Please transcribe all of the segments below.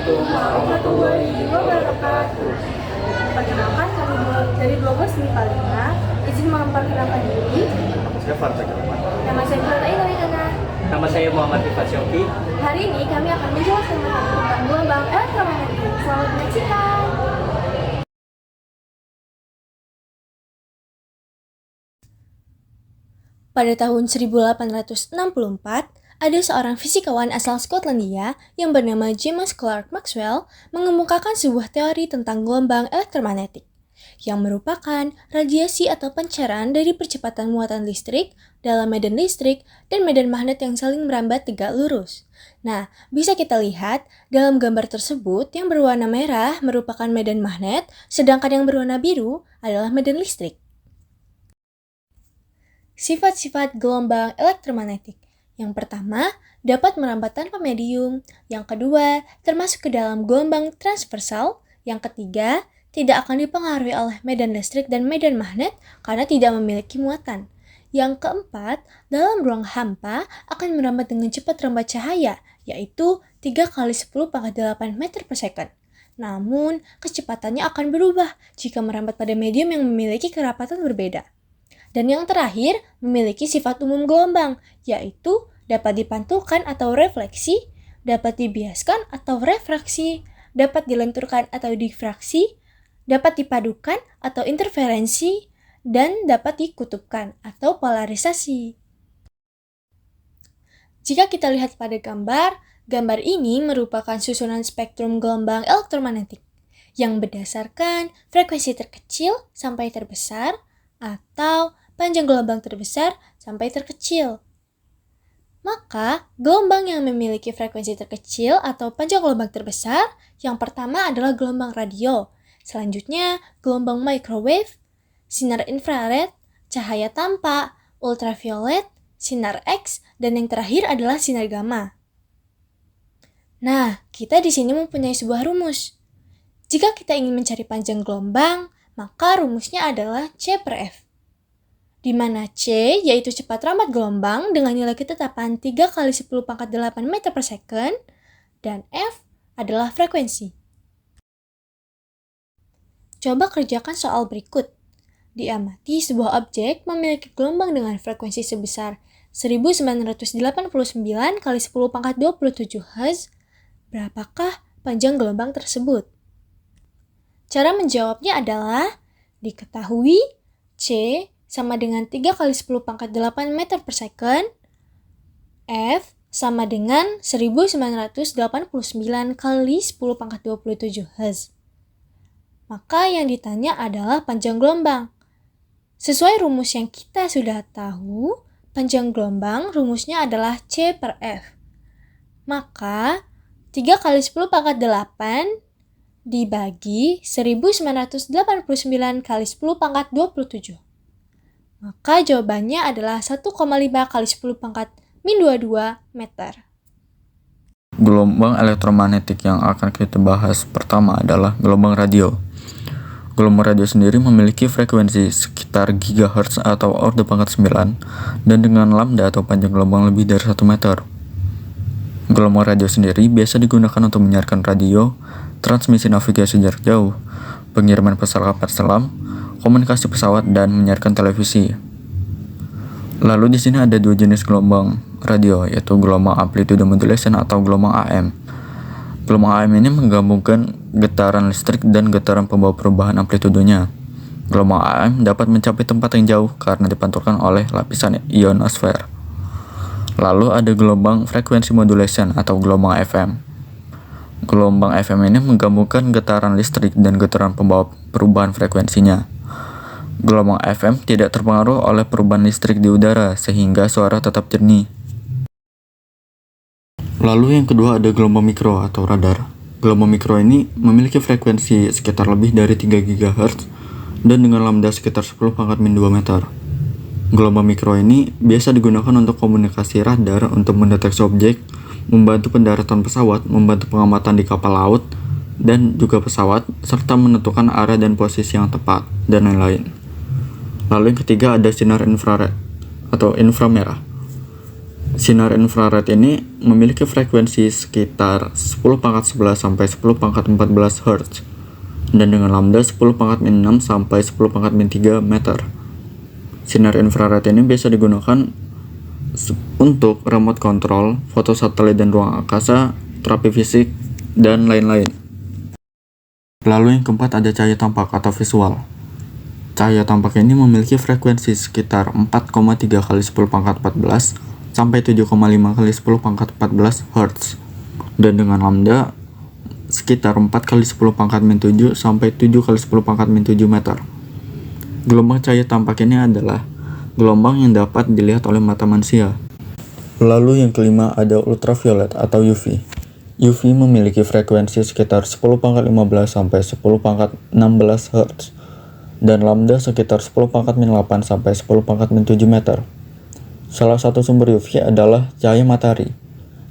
Waalaikumsalam warahmatullahi wabarakatuh. Perkenalkan, kami dari Global Seni Palina. Izin memperkenalkan diri. Saya Farta Kirman. Nama saya Prata Indonesia. Nama saya Muhammad Ifat Syauqi. Hari ini kami akan menjelaskan tentang gelombang elektromagnetik. Selamat menyaksikan. Pada tahun 1864, ada seorang fisikawan asal Skotlandia yang bernama James Clerk Maxwell mengemukakan sebuah teori tentang gelombang elektromagnetik, yang merupakan radiasi atau pancaran dari percepatan muatan listrik dalam medan listrik dan medan magnet yang saling merambat tegak lurus. Nah, bisa kita lihat dalam gambar tersebut yang berwarna merah merupakan medan magnet, sedangkan yang berwarna biru adalah medan listrik. Sifat-sifat gelombang elektromagnetik. Yang pertama, dapat merambat tanpa medium. Yang kedua, termasuk ke dalam gelombang transversal. Yang ketiga, tidak akan dipengaruhi oleh medan listrik dan medan magnet karena tidak memiliki muatan. Yang keempat, dalam ruang hampa akan merambat dengan cepat rambat cahaya, yaitu 3 kali 10 pangkat 8 meter per second. Namun, kecepatannya akan berubah jika merambat pada medium yang memiliki kerapatan berbeda. Dan yang terakhir, memiliki sifat umum gelombang, yaitu dapat dipantulkan atau refleksi, dapat dibiaskan atau refraksi, dapat dilenturkan atau difraksi, dapat dipadukan atau interferensi, dan dapat dikutupkan atau polarisasi. Jika kita lihat pada gambar ini merupakan susunan spektrum gelombang elektromagnetik yang berdasarkan frekuensi terkecil sampai terbesar atau panjang gelombang terbesar sampai terkecil. Maka, gelombang yang memiliki frekuensi terkecil atau panjang gelombang terbesar, yang pertama adalah gelombang radio. Selanjutnya, gelombang microwave, sinar infrared, cahaya tampak, ultraviolet, sinar X, dan yang terakhir adalah sinar gamma. Nah, kita di sini mempunyai sebuah rumus. Jika kita ingin mencari panjang gelombang, maka rumusnya adalah C per F. Di mana C yaitu cepat rambat gelombang dengan nilai ketetapan 3 kali 10 pangkat 8 meter per second, dan F adalah frekuensi. Coba kerjakan soal berikut. Diamati sebuah objek memiliki gelombang dengan frekuensi sebesar 1989 kali 10 pangkat 27 Hz. Berapakah panjang gelombang tersebut? Cara menjawabnya adalah diketahui C sama dengan 3 kali 10 pangkat 8 meter per second, F sama dengan 1989 kali 10 pangkat 27 Hz. Maka yang ditanya adalah panjang gelombang. Sesuai rumus yang kita sudah tahu, panjang gelombang rumusnya adalah C per F. Maka 3 kali 10 pangkat 8 dibagi 1989 kali 10 pangkat 27. Maka jawabannya adalah 1,5 kali 10 pangkat min 22 meter. Gelombang elektromagnetik yang akan kita bahas pertama adalah gelombang radio. Gelombang radio sendiri memiliki frekuensi sekitar gigahertz atau ordo pangkat 9 dan dengan lambda atau panjang gelombang lebih dari 1 meter. Gelombang radio sendiri biasa digunakan untuk menyiarkan radio, transmisi navigasi jarak jauh, pengiriman pesan kapal selam, komunikasi pesawat, dan menyiarkan televisi. Lalu di sini ada dua jenis gelombang radio, yaitu gelombang amplitude modulation atau gelombang AM. Gelombang AM ini menggabungkan getaran listrik dan getaran pembawa perubahan amplitudenya. Gelombang AM dapat mencapai tempat yang jauh karena dipantulkan oleh lapisan ionosfer. Lalu ada gelombang frekuensi modulation atau gelombang FM. Gelombang FM ini menggabungkan getaran listrik dan getaran pembawa perubahan frekuensinya. Gelombang FM tidak terpengaruh oleh perubahan listrik di udara sehingga suara tetap jernih. Lalu yang kedua ada gelombang mikro atau radar. Gelombang mikro ini memiliki frekuensi sekitar lebih dari 3 GHz dan dengan lambda sekitar 10 pangkat min 2 meter. Gelombang mikro ini biasa digunakan untuk komunikasi radar untuk mendeteksi objek, membantu pendaratan pesawat, membantu pengamatan di kapal laut, dan juga pesawat, serta menentukan arah dan posisi yang tepat, dan lain-lain. Lalu yang ketiga ada sinar infrared atau inframerah. Sinar infrared ini memiliki frekuensi sekitar 10 pangkat 11 sampai 10 pangkat 14 Hz dan dengan lambda 10 pangkat min 6 sampai 10 pangkat min 3 meter. Sinar infrared ini biasa digunakan untuk remote control, foto satelit dan ruang angkasa, terapi fisik, dan lain-lain. Lalu yang keempat ada cahaya tampak atau visual. Cahaya tampak ini memiliki frekuensi sekitar 4,3 kali 10 pangkat 14 sampai 7,5 kali 10 pangkat 14 Hz dan dengan lambda sekitar 4 kali 10 pangkat min 7 sampai 7 kali 10 pangkat min 7 meter. Gelombang cahaya tampak ini adalah gelombang yang dapat dilihat oleh mata manusia. Lalu yang kelima ada ultraviolet atau UV. UV memiliki frekuensi sekitar 10 pangkat 15 sampai 10 pangkat 16 Hz dan lambda sekitar 10 pangkat min 8 sampai 10 pangkat min 7 meter. Salah satu sumber UV adalah cahaya matahari.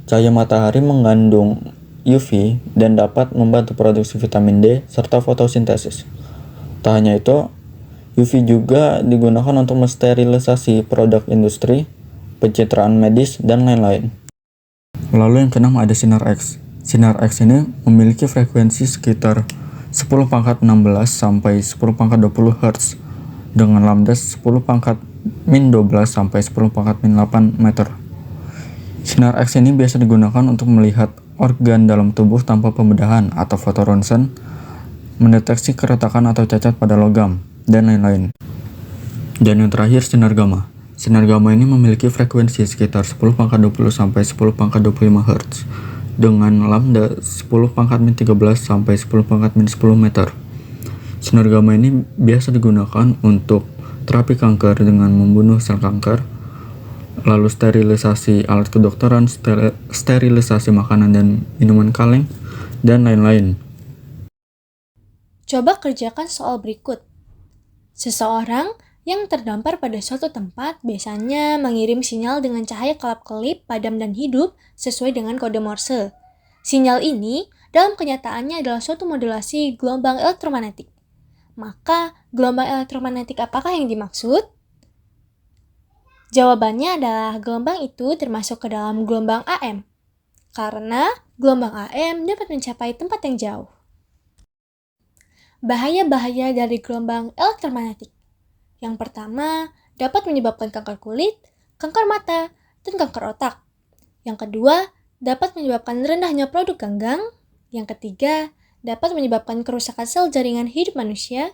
Cahaya matahari mengandung UV dan dapat membantu produksi vitamin D serta fotosintesis. Tak hanya itu, UV juga digunakan untuk mensterilisasi produk industri, pencitraan medis, dan lain-lain. Lalu yang keenam ada sinar X. Sinar X ini memiliki frekuensi sekitar 10 pangkat 16 sampai 10 pangkat 20 Hz dengan lambda 10 pangkat min 12 sampai 10 pangkat min 8 meter. Sinar X ini biasa digunakan untuk melihat organ dalam tubuh tanpa pembedahan atau fotoronsen, mendeteksi keretakan atau cacat pada logam, dan lain-lain. Dan yang terakhir sinar gamma. Sinar gamma ini memiliki frekuensi sekitar 10 pangkat 20 sampai 10 pangkat 25 Hz dengan lambda 10 pangkat min 13 sampai 10 pangkat min 10 meter. Sinar gamma ini biasa digunakan untuk terapi kanker dengan membunuh sel kanker, lalu sterilisasi alat kedokteran, sterilisasi makanan dan minuman kaleng, dan lain-lain. Coba kerjakan soal berikut. Seseorang yang terdampar pada suatu tempat biasanya mengirim sinyal dengan cahaya kelap-kelip, padam dan hidup sesuai dengan kode Morse. Sinyal ini dalam kenyataannya adalah suatu modulasi gelombang elektromagnetik. Maka, gelombang elektromagnetik apakah yang dimaksud? Jawabannya adalah gelombang itu termasuk ke dalam gelombang AM. Karena gelombang AM dapat mencapai tempat yang jauh. Bahaya-bahaya dari gelombang elektromagnetik. Yang pertama, dapat menyebabkan kanker kulit, kanker mata, dan kanker otak. Yang kedua, dapat menyebabkan rendahnya produk ganggang. Yang ketiga, dapat menyebabkan kerusakan sel jaringan hidup manusia.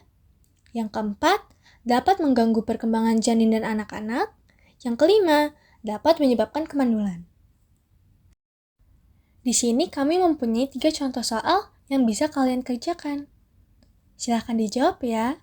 Yang keempat, dapat mengganggu perkembangan janin dan anak-anak. Yang kelima, dapat menyebabkan kemandulan. Di sini kami mempunyai 3 contoh soal yang bisa kalian kerjakan. Silahkan dijawab ya.